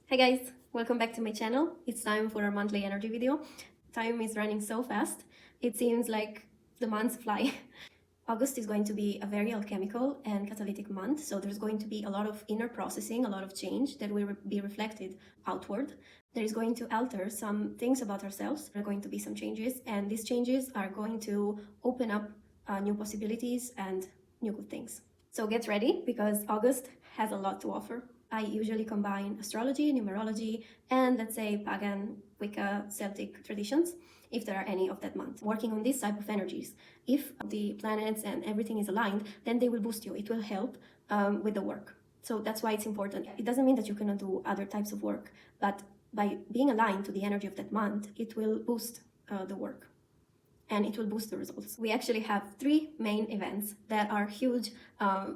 Hi guys, welcome back to my channel. It's time for our monthly energy video. Time is running so fast. It seems like the months fly. August is going to be a very alchemical and catalytic month, so there's going to be a lot of inner processing, a lot of change that will be reflected outward. There is going to alter some things about ourselves. There are going to be some changes, and these changes are going to open up new possibilities and new good things. So get ready, because August has a lot to offer. I usually combine astrology, numerology, and let's say Pagan, Wicca, Celtic traditions, if there are any of that month. Working on this type of energies, if the planets and everything is aligned, then they will boost you. It will help with the work. So that's why it's important. It doesn't mean that you cannot do other types of work, but by being aligned to the energy of that month, it will boost the work. And it will boost the results. We actually have three main events that are huge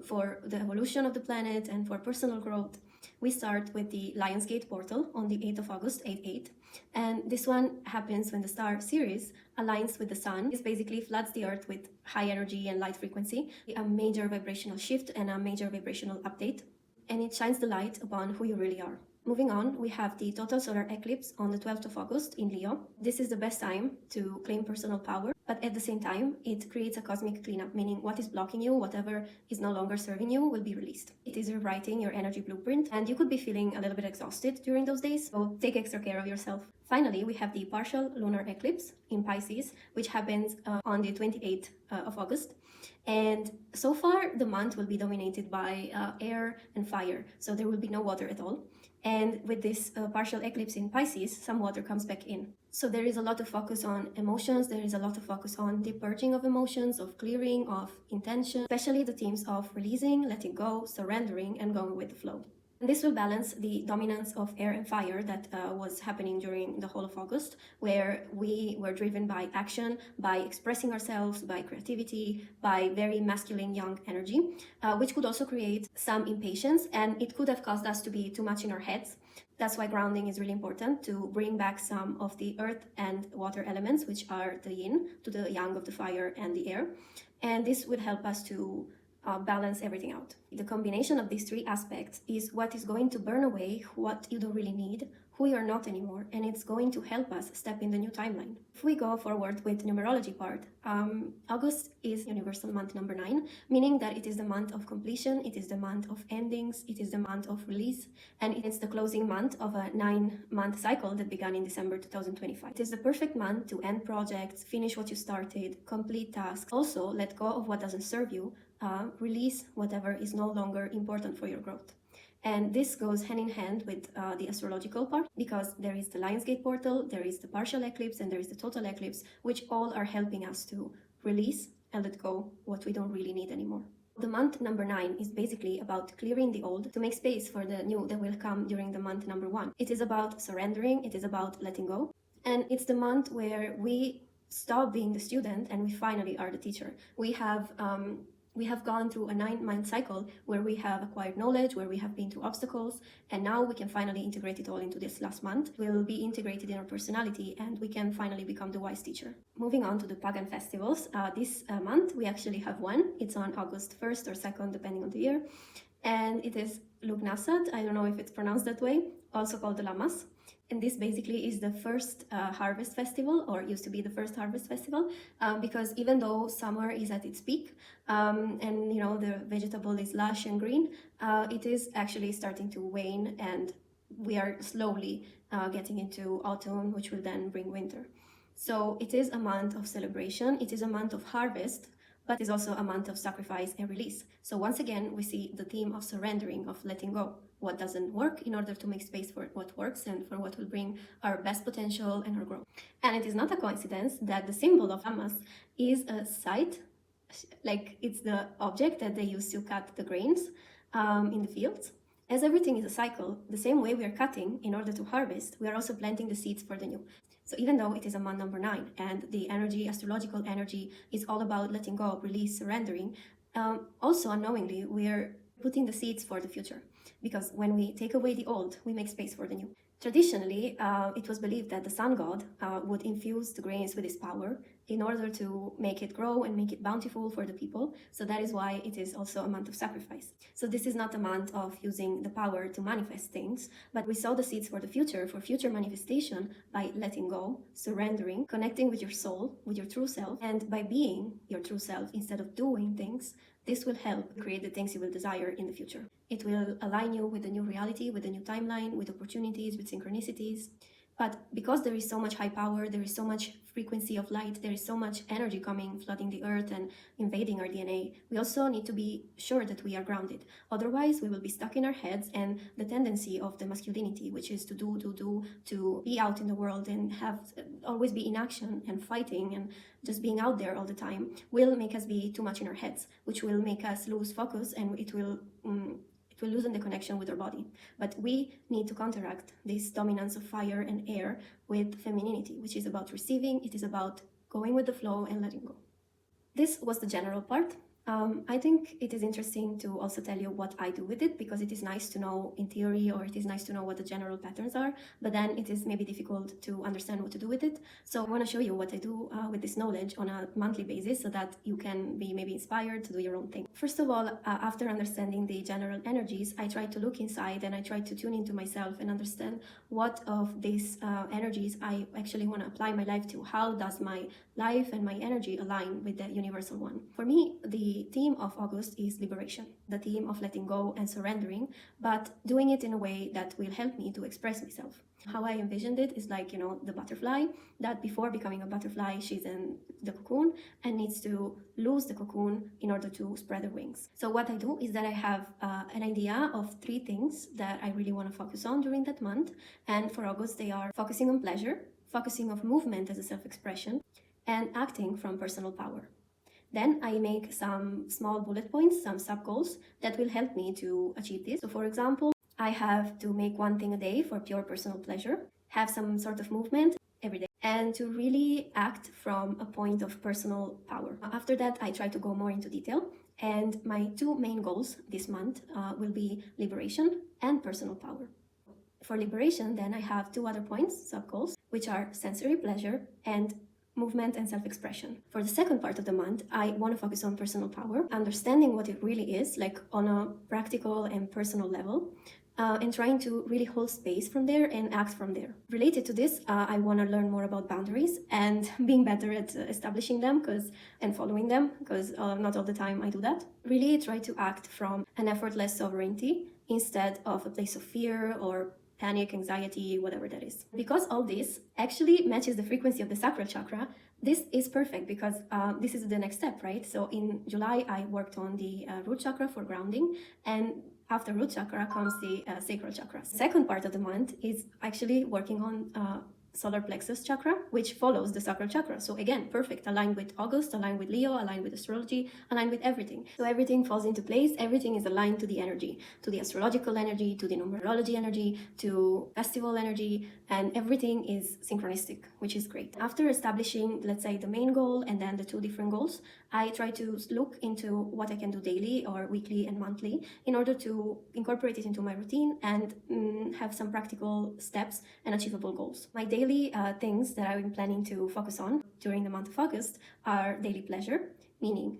for the evolution of the planet and for personal growth. We start with the Lionsgate portal on the 8th of August, 8/8. And this one happens when the star Sirius aligns with the sun. This basically floods the earth with high energy and light frequency, a major vibrational shift and a major vibrational update. And it shines the light upon who you really are. Moving on, we have the total solar eclipse on the 12th of August in Leo. This is the best time to claim personal power, but at the same time, it creates a cosmic cleanup, meaning what is blocking you, whatever is no longer serving you, will be released. It is rewriting your energy blueprint, and you could be feeling a little bit exhausted during those days, so take extra care of yourself. Finally, we have the partial lunar eclipse in Pisces, which happens on the 28th of August. And so far, the month will be dominated by air and fire, so there will be no water at all. And with this partial eclipse in Pisces, some water comes back in. So there is a lot of focus on emotions, there is a lot of focus on the purging of emotions, of clearing, of intention, especially the themes of releasing, letting go, surrendering, and going with the flow. And this will balance the dominance of air and fire that was happening during the whole of August, where we were driven by action, by expressing ourselves, by creativity, by very masculine young energy, which could also create some impatience, and it could have caused us to be too much in our heads. That's why grounding is really important, to bring back some of the earth and water elements, which are the yin to the yang of the fire and the air. And this would help us to balance everything out. The combination of these three aspects is what is going to burn away what you don't really need, who you're not anymore, and it's going to help us step in the new timeline. If we go forward with numerology part, August is universal month number 9, meaning that it is the month of completion, it is the month of endings, it is the month of release, and it's the closing month of a 9-month cycle that began in December 2025. It is the perfect month to end projects, finish what you started, complete tasks, also let go of what doesn't serve you, release whatever is no longer important for your growth. And this goes hand in hand with the astrological part, because there is the Lionsgate portal, there is the partial eclipse, and there is the total eclipse, which all are helping us to release and let go what we don't really need anymore. The month number 9 is basically about clearing the old to make space for the new that will come during the month number 1. It is about surrendering, it is about letting go, and it's the month where we stop being the student and we finally are the teacher. We have gone through a 9-month cycle where we have acquired knowledge, where we have been through obstacles, and now we can finally integrate it all into this last month. We'll be integrated in our personality, and we can finally become the wise teacher. Moving on to the Pagan festivals, this month we actually have one. It's on August 1st or 2nd, depending on the year, and it is Lugnasad. I don't know if it's pronounced that way, also called the Lammas. And this basically is the first harvest festival, or used to be the first harvest festival, because even though summer is at its peak and the vegetable is lush and green, it is actually starting to wane, and we are slowly getting into autumn, which will then bring winter. So it is a month of celebration, it is a month of harvest, but it's also a month of sacrifice and release. So once again, we see the theme of surrendering, of letting go what doesn't work in order to make space for what works and for what will bring our best potential and our growth. And it is not a coincidence that the symbol of Lammas is a scythe, like it's the object that they use to cut the grains in the fields. As everything is a cycle, the same way we are cutting in order to harvest, we are also planting the seeds for the new. So even though it is a month number 9 and the energy, astrological energy, is all about letting go, release, surrendering, also unknowingly we are putting the seeds for the future. Because when we take away the old, we make space for the new. Traditionally, it was believed that the sun god would infuse the grains with his power in order to make it grow and make it bountiful for the people. So that is why it is also a month of sacrifice. So this is not a month of using the power to manifest things, but we sow the seeds for the future, for future manifestation, by letting go, surrendering, connecting with your soul, with your true self, and by being your true self instead of doing things. This will help create the things you will desire in the future. It will align you with the new reality, with the new timeline, with opportunities, with synchronicities. But because there is so much high power, there is so much frequency of light, there is so much energy coming, flooding the earth and invading our DNA, we also need to be sure that we are grounded. Otherwise, we will be stuck in our heads, and the tendency of the masculinity, which is to do, to be out in the world and have always be in action and fighting and just being out there all the time, will make us be too much in our heads, which will make us lose focus, and it will loosen the connection with our body. But we need to counteract this dominance of fire and air with femininity, which is about receiving, it is about going with the flow and letting go. This was the general part. I think it is interesting to also tell you what I do with it, because it is nice to know in theory, or it is nice to know what the general patterns are, but then it is maybe difficult to understand what to do with it. So I want to show you what I do with this knowledge on a monthly basis, so that you can be maybe inspired to do your own thing. First of all, after understanding the general energies, I try to look inside and I try to tune into myself and understand what of these energies I actually want to apply my life to. How does my life and my energy align with the universal one? For me, the theme of August is liberation, the theme of letting go and surrendering, but doing it in a way that will help me to express myself. How I envisioned it is like, the butterfly, that before becoming a butterfly, she's in the cocoon and needs to lose the cocoon in order to spread her wings. So what I do is that I have an idea of 3 things that I really want to focus on during that month. And for August, they are focusing on pleasure, focusing on movement as a self-expression, and acting from personal power. Then I make some small bullet points, some sub-goals that will help me to achieve this. So for example, I have to make 1 thing a day for pure personal pleasure, have some sort of movement every day, and to really act from a point of personal power. After that, I try to go more into detail, and my 2 main goals this month will be liberation and personal power. For liberation, then I have 2 other points, sub-goals, which are sensory pleasure and movement and self-expression. For the second part of the month, I want to focus on personal power, understanding what it really is, like on a practical and personal level, and trying to really hold space from there and act from there. Related to this, I want to learn more about boundaries and being better at establishing them and following them, because not all the time I do that. Really try to act from an effortless sovereignty instead of a place of fear or panic, anxiety, whatever that is. Because all this actually matches the frequency of the sacral chakra, this is perfect, because this is the next step, right? So in July, I worked on the root chakra for grounding, and after root chakra comes the sacral chakra. Second part of the month is actually working on solar plexus chakra, which follows the sacral chakra. So again, perfect, aligned with August, aligned with Leo, aligned with astrology, aligned with everything. So everything falls into place, everything is aligned to the energy, to the astrological energy, to the numerology energy, to festival energy, and everything is synchronistic, which is great. After establishing, let's say, the main goal and then the 2 different goals, I try to look into what I can do daily or weekly and monthly in order to incorporate it into my routine and have some practical steps and achievable goals. My daily things that I'm planning to focus on during the month of August are daily pleasure, meaning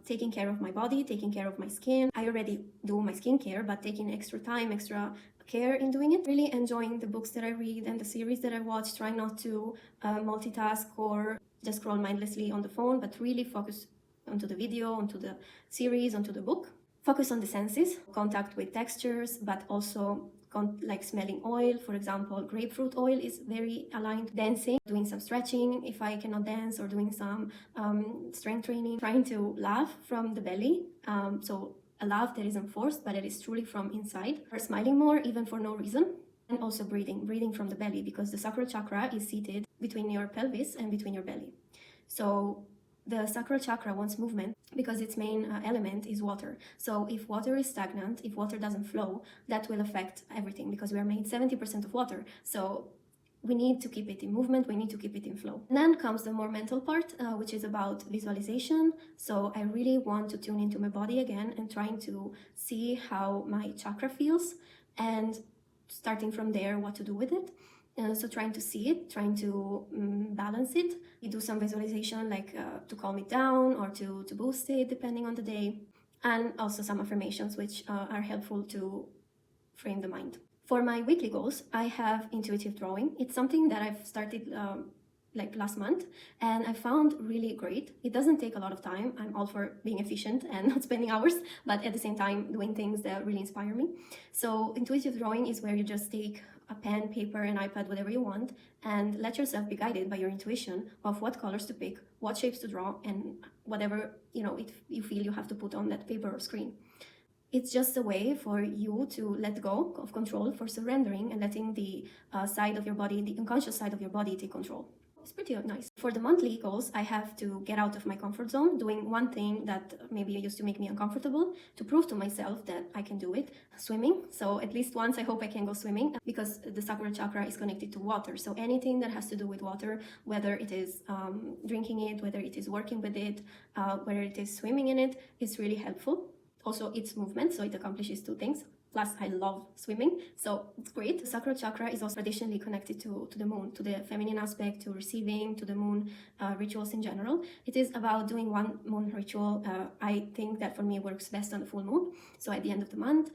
taking care of my body, taking care of my skin. I already do my skincare, but taking extra time, extra care in doing it. Really enjoying the books that I read and the series that I watch, trying not to multitask or just scroll mindlessly on the phone, but really focus onto the video, onto the series, onto the book. Focus on the senses, contact with textures, but also like smelling oil. For example, grapefruit oil is very aligned. Dancing, doing some stretching if I cannot dance, or doing some strength training. Trying to laugh from the belly, so a laugh that isn't forced, but it is truly from inside. Or smiling more, even for no reason. And also breathing from the belly, because the sacral chakra is seated between your pelvis and between your belly. So the sacral chakra wants movement because its main element is water. So if water is stagnant, if water doesn't flow, that will affect everything, because we are made 70% of water. So we need to keep it in movement, we need to keep it in flow. And then comes the more mental part, which is about visualization. So I really want to tune into my body again and trying to see how my chakra feels, and starting from there what to do with it. So trying to see it, trying to balance it. You do some visualization like to calm it down or to boost it depending on the day. And also some affirmations which are helpful to frame the mind. For my weekly goals, I have intuitive drawing. It's something that I've started like last month, and I found really great. It doesn't take a lot of time. I'm all for being efficient and not spending hours, but at the same time doing things that really inspire me. So intuitive drawing is where you just take a pen, paper, an iPad, whatever you want, and let yourself be guided by your intuition of what colors to pick, what shapes to draw, and whatever you feel you have to put on that paper or screen. It's just a way for you to let go of control, for surrendering and letting the side of your body, the unconscious side of your body, take control. It's pretty nice. For the monthly goals, I have to get out of my comfort zone, doing one thing that maybe used to make me uncomfortable, to prove to myself that I can do it. Swimming. So at least once I hope I can go swimming, because the sacral chakra is connected to water. So anything that has to do with water, whether it is drinking it, whether it is working with it, whether it is swimming in it, is really helpful. Also, it's movement, so it accomplishes two things. Plus, I love swimming, so it's great. The sacral chakra is also traditionally connected to the moon, to the feminine aspect, to receiving, to the moon rituals in general. It is about doing one moon ritual. I think that for me works best on the full moon, so at the end of the month.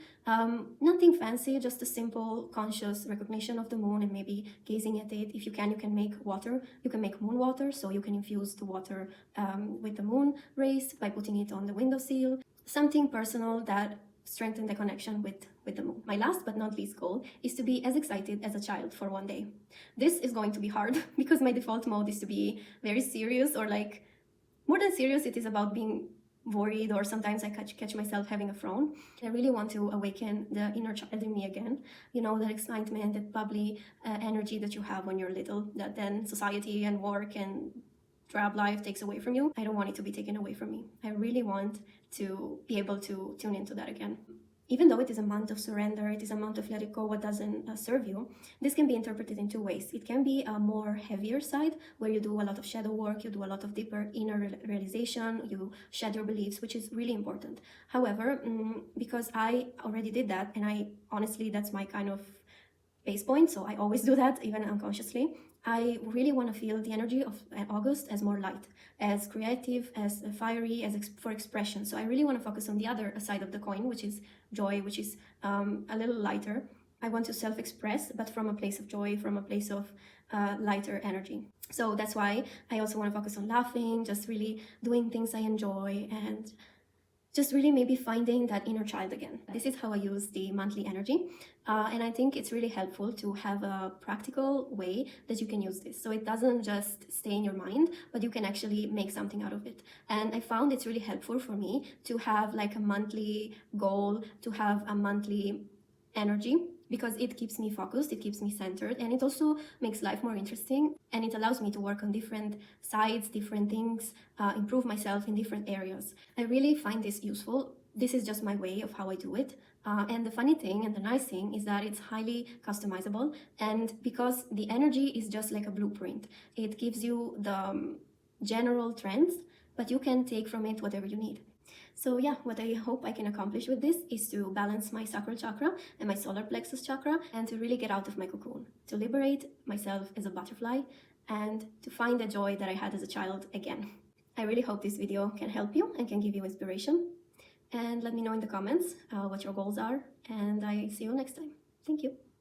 Nothing fancy, just a simple conscious recognition of the moon and maybe gazing at it. If you can make water. You can make moon water, so you can infuse the water with the moon rays by putting it on the windowsill. Something personal that strengthen the connection with the moon. My last but not least goal is to be as excited as a child for one day. This is going to be hard because my default mode is to be very serious, or like more than serious, it is about being worried, or sometimes I catch myself having a frown. I really want to awaken the inner child in me again, that excitement, that bubbly energy that you have when you're little, that then society and work and drab life takes away from you. I don't want it to be taken away from me. I really want to be able to tune into that again. Even though it is a month of surrender, it is a month of let it go what doesn't serve you, this can be interpreted in two ways. It can be a more heavier side, where you do a lot of shadow work, you do a lot of deeper inner realization, you shed your beliefs, which is really important. However, because I already did that, and I honestly, that's my kind of base point, so I always do that, even unconsciously. I really want to feel the energy of August as more light, as creative, as fiery, as for expression. So I really want to focus on the other side of the coin, which is joy, which is a little lighter. I want to self-express, but from a place of joy, from a place of lighter energy. So that's why I also want to focus on laughing, just really doing things I enjoy, and just really maybe finding that inner child again. This is how I use the monthly energy. And I think it's really helpful to have a practical way that you can use this. So it doesn't just stay in your mind, but you can actually make something out of it. And I found it's really helpful for me to have like a monthly goal, to have a monthly energy, because it keeps me focused, it keeps me centered, and it also makes life more interesting, and it allows me to work on different sides, different things, improve myself in different areas. I really find this useful. This is just my way of how I do it. And the funny thing and the nice thing is that it's highly customizable, and because the energy is just like a blueprint, it gives you the general trends, but you can take from it whatever you need. So yeah, what I hope I can accomplish with this is to balance my sacral chakra and my solar plexus chakra, and to really get out of my cocoon, to liberate myself as a butterfly, and to find the joy that I had as a child again. I really hope this video can help you and can give you inspiration. And let me know in the comments what your goals are, and I see you next time. Thank you.